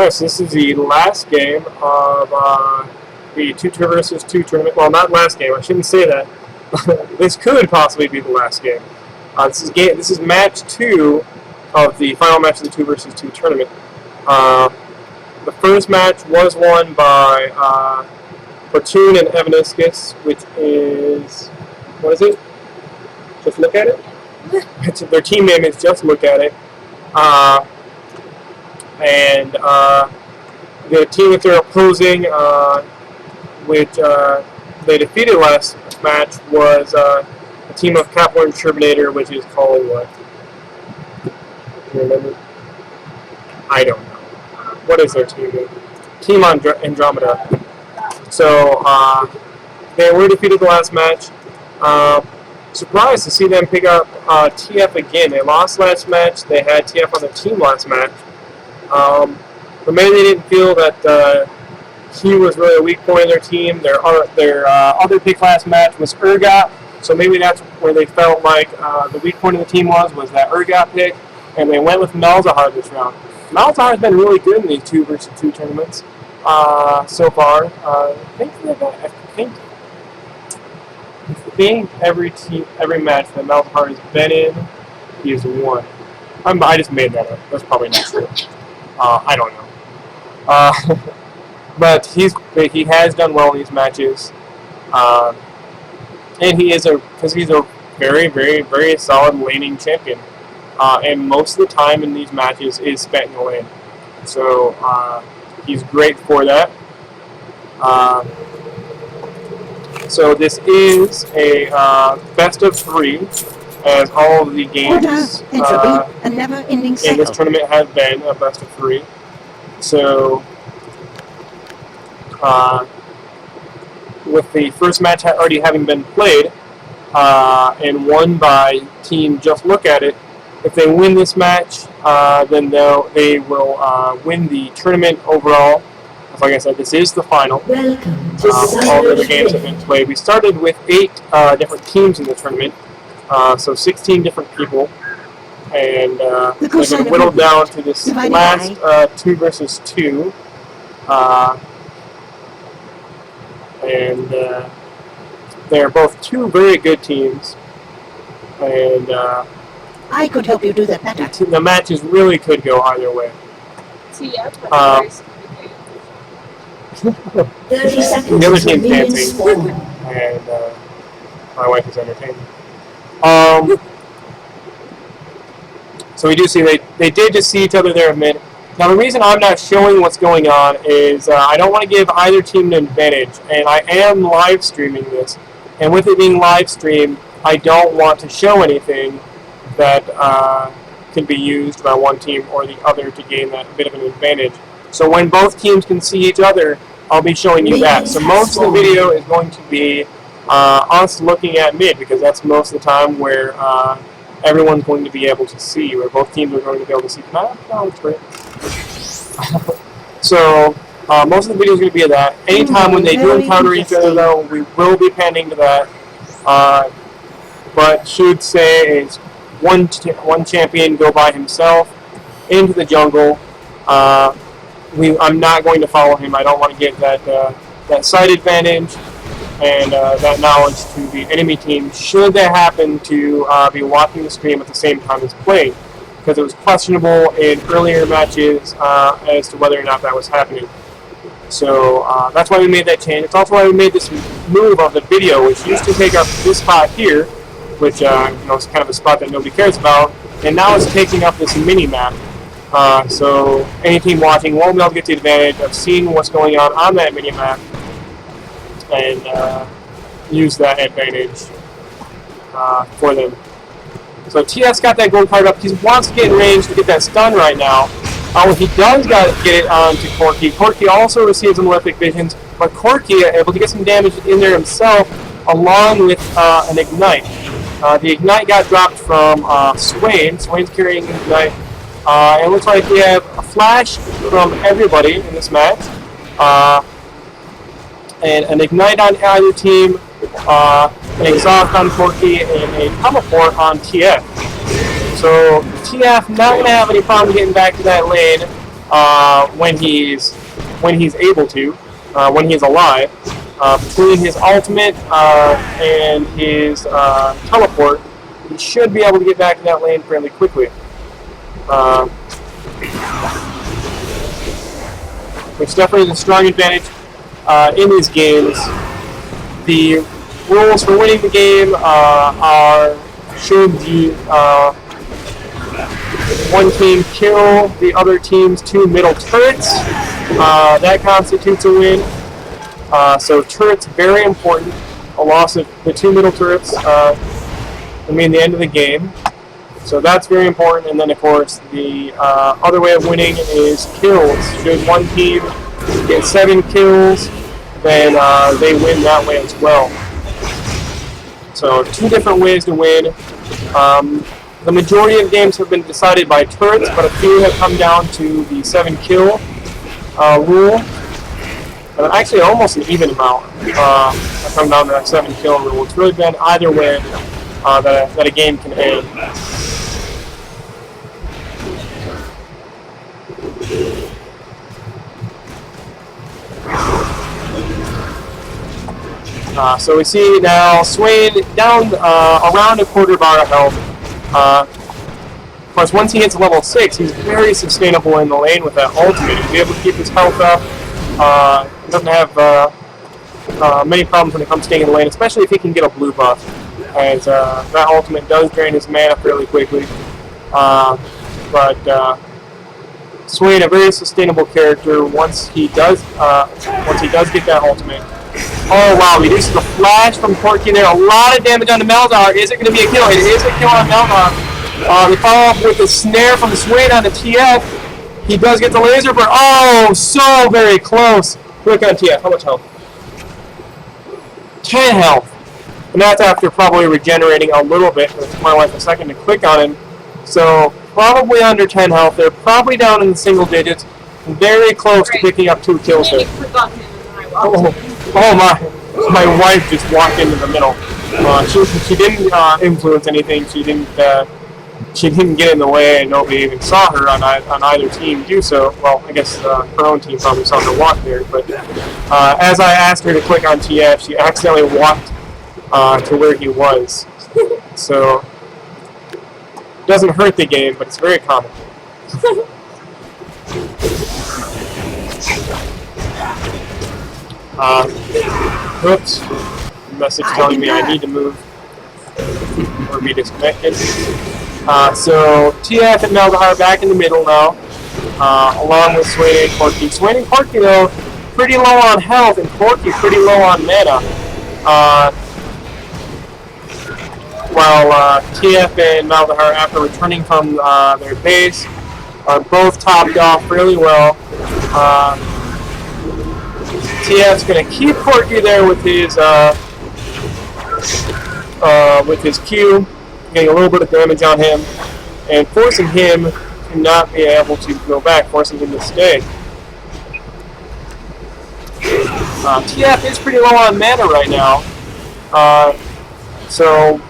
Alright, so this is the last game of the 2 versus 2 tournament. Well, not last game. I shouldn't say that. This could possibly be the last game. This is match 2 of the final match of the 2 versus 2 tournament. The first match was won by Platoon and Evaniscus, which is, what is it? Just Look At It? Their team name is Just Look At It. And the team that they're opposing, which they defeated last match, was a team of Kepler and Turbinator, which is called what? Do you remember? I don't know. What is their team name? Team Andromeda. So they were defeated the last match. Surprised to see them pick up TF again. They lost last match. They had TF on their team last match. But maybe they didn't feel that he was really a weak point in their team. Their other pick last match was Urgot, so maybe that's where they felt like the weak point of the team was that Urgot pick, and they went with Malzahar this round. Malzahar's been really good in these 2 versus 2 tournaments so far. I think every match that Malzahar has been in, he has won. I just made that up. That's probably not true. I don't know. But he has done well in these matches, and he's a very, very, very solid laning champion. And most of the time in these matches is spent in the lane, so he's great for that. So this is a best of 3, as all of the games in this tournament have been a best of 3. So, with the first match already having been played and won by Team Just Look At It, if they win this match, then they will win the tournament overall. Like I said, this is the final. All the other games have been played. We started with 8 different teams in the tournament, so 16 different people, and they've been whittled down to this last 2 versus 2. And they're both 2 very good teams, and I could help you do that better. The matches really could go either way. The other team's dancing, and my wife is entertaining. So we do see they did just see each other there a minute. Now the reason I'm not showing what's going on is I don't want to give either team an advantage, and I am live streaming this. And with it being live streamed, I don't want to show anything that can be used by one team or the other to gain that bit of an advantage. So when both teams can see each other, I'll be showing you that. So most of the video is going to be us looking at mid, because that's most of the time where everyone's going to be able to see, where both teams are going to be able to see the map. No, it's great. So most of the video is going to be of that. Anytime when they do encounter each other, though, we will be panning to that. But should say is one champion go by himself into the jungle. I'm not going to follow him. I don't want to give that side advantage and that knowledge to the enemy team should they happen to be watching the stream at the same time as playing, because it was questionable in earlier matches as to whether or not that was happening. So that's why we made that change. It's also why we made this move of the video, which used to take up this spot here, which is kind of a spot that nobody cares about, and now it's taking up this mini map. So any team watching won't be able to get the advantage of seeing what's going on that mini map and use that advantage for them. So TS got that gold card up. He wants to get in range to get that stun right now. He does get it onto Corki. Corki also receives some Malefic Visions, but Corki able to get some damage in there himself, along with an Ignite. The Ignite got dropped from Swain. Swain's carrying Ignite. It looks like we have a flash from everybody in this match. And an Ignite on either team, an Exhaust on Corki, and a Teleport on TF. So TF not going to have any problem getting back to that lane. when he's able to, when he's alive. Between his ultimate and his teleport, he should be able to get back in that lane fairly quickly. Which definitely is a strong advantage in these games. The rules for winning the game are should the one team kill the other team's 2 middle turrets. That constitutes a win. So turrets very important. A loss of the 2 middle turrets will mean the end of the game. So that's very important. And then of course the other way of winning is kills. Should one team get 7 kills, then they win that way as well. So 2 different ways to win. The majority of games have been decided by turrets, but a few have come down to the 7 kill rule. Actually, almost an even amount have come down to that 7 kill rule. It's really been either way that a game can end. So we see now Swain down around a quarter bar of health. Of course, once he hits level 6, he's very sustainable in the lane with that ultimate. He'll be able to keep his health up. Doesn't have many problems when it comes to staying in the lane, especially if he can get a blue buff, as that ultimate does drain his mana fairly quickly. But Swain, a very sustainable character once he does get that ultimate. Oh wow, we do see the flash from Porky there. A lot of damage on the Malzahar. Is it going to be a kill? It is a kill on Malzahar. They follow up with a snare from Swain on the TF. He does get the laser burn. Oh, so very close. Look on TF. How much health? 10 health. And that's after probably regenerating a little bit. It took my wife a second to click on him. So probably under 10 health. They're probably down in the single digits. Very close to picking up 2 kills there. Oh my wife just walked into the middle. She didn't influence anything. She didn't get in the way, and nobody even saw her on either team do so. Well, I guess her own team probably saw her walk there. But as I asked her to click on TF, she accidentally walked to where he was. So it doesn't hurt the game, but it's very common. Oops. Message telling me I need to move or be disconnected. So TF and Malzahar back in the middle now, along with Swain and Corky. Swain and Corky, though, pretty low on health, and Corky pretty low on mana. While TF and Malzahar, after returning from their base, are both topped off really well. TF's going to keep Corky there with his Q, getting a little bit of damage on him, and forcing him to not be able to go back, forcing him to stay. TF is pretty low on mana right now, so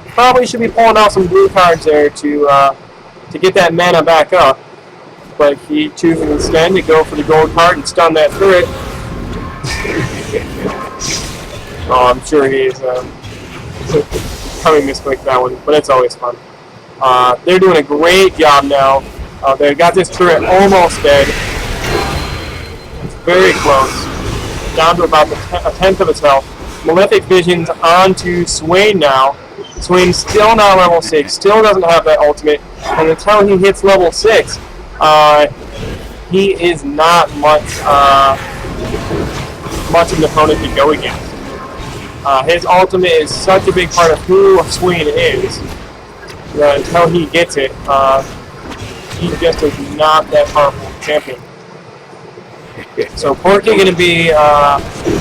probably should be pulling out some blue cards there to get that mana back up. But he chooses instead to go for the gold card and stun that turret. Oh, I'm sure he's probably misclicked that one, but it's always fun. They're doing a great job now. They've got this turret almost dead. It's very close. Down to about a tenth of its health. Malefic Vision's onto Swain now. Swain's still not level 6, still doesn't have that ultimate, and until he hits level 6, he is not much of an opponent to go against. His ultimate is such a big part of who Swain is that until he gets it, he just is not that powerful champion. So Porky going to be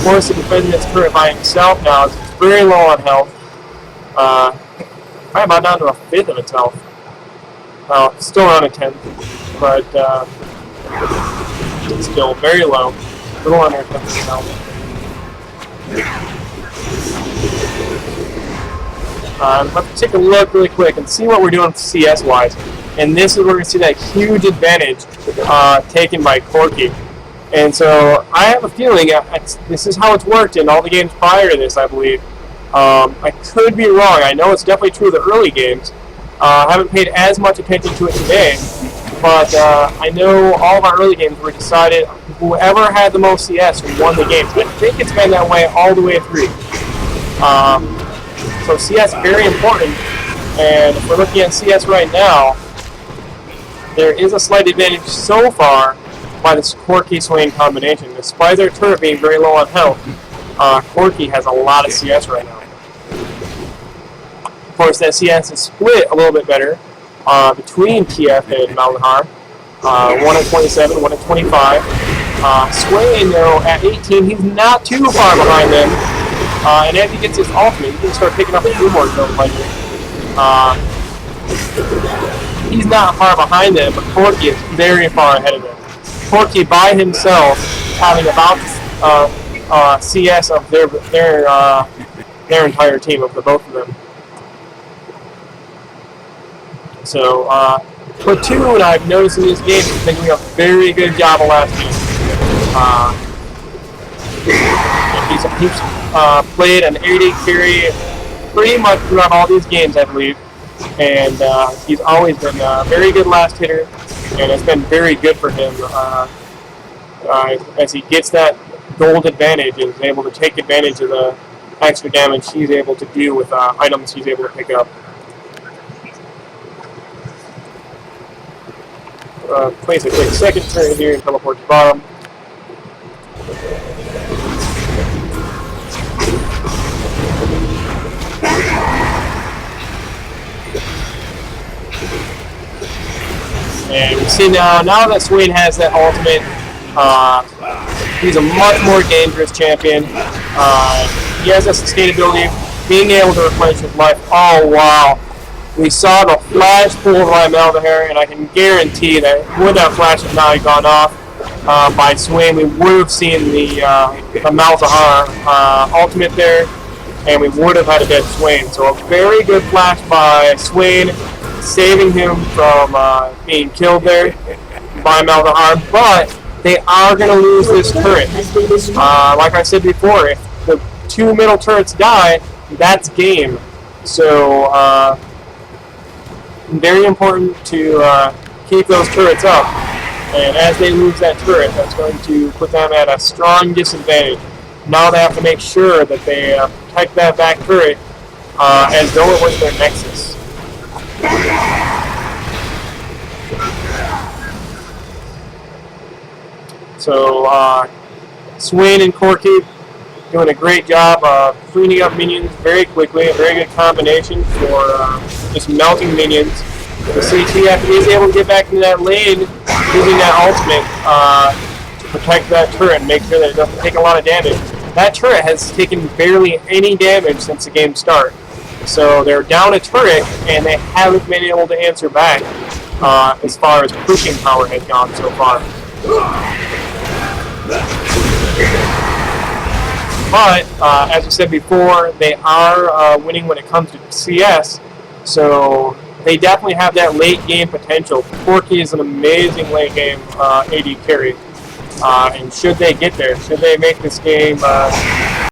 forced to defend this turret by himself now. It's very low on health. Probably about down to a fifth of its health. Still around a tenth, but it's still very low. A little under a tenth of its health. Let's take a look really quick and see what we're doing CS-wise. And this is where we're going to see that huge advantage taken by Corky. And so I have a feeling this is how it's worked in all the games prior to this, I believe. I could be wrong. I know it's definitely true of the early games. I haven't paid as much attention to it today, but I know all of our early games were decided whoever had the most CS won the game. I think it's been that way all the way through. So CS very important, and if we're looking at CS right now, there is a slight advantage so far by this Corky Swain combination. Despite their turret being very low on health, Corky has a lot of CS right now. Of course, that CS is split a little bit better between TF and Malzahar. 1 at 27, 1 at 25. Swain, though, at 18, he's not too far behind them. And as he gets his ultimate, he can start picking up a few more kills like this. He's not far behind them, but Corky is very far ahead of them. Corky by himself having about CS of their entire team, of the both of them. So Platoon, I've noticed in this game, has been doing a very good job of last game. He's played an 80 carry pretty much throughout all these games, I believe. And he's always been a very good last hitter, and it's been very good for him as he gets that gold advantage and is able to take advantage of the extra damage he's able to do with items he's able to pick up. Place a quick second turn here and teleport to bottom. And we see now that Swain has that ultimate, he's a much more dangerous champion. He has that sustainability, being able to replenish his life. Oh wow! We saw the flash pull by Malzahar, and I can guarantee that would that flash have not gone off by Swain, we would have seen the Malzahar ultimate there, and we would have had a dead Swain. So a very good flash by Swain, saving him from being killed there by Malzahar, but they are going to lose this turret. Like I said before, if the two middle turrets die, that's game. So very important to keep those turrets up, and as they lose that turret, that's going to put them at a strong disadvantage. Now they have to make sure that they protect that back turret as though it was their nexus. So Swain and Corky doing a great job of cleaning up minions very quickly. A very good combination for just melting minions. The CTF is able to get back into that lane using that ultimate to protect that turret and make sure that it doesn't take a lot of damage. That turret has taken barely any damage since the game start. So they're down a turret and they haven't been able to answer back as far as pushing power has gone so far. But as I said before, they are winning when it comes to CS, so they definitely have that late game potential. Corky is an amazing late game AD carry, and should they get there, should they make this game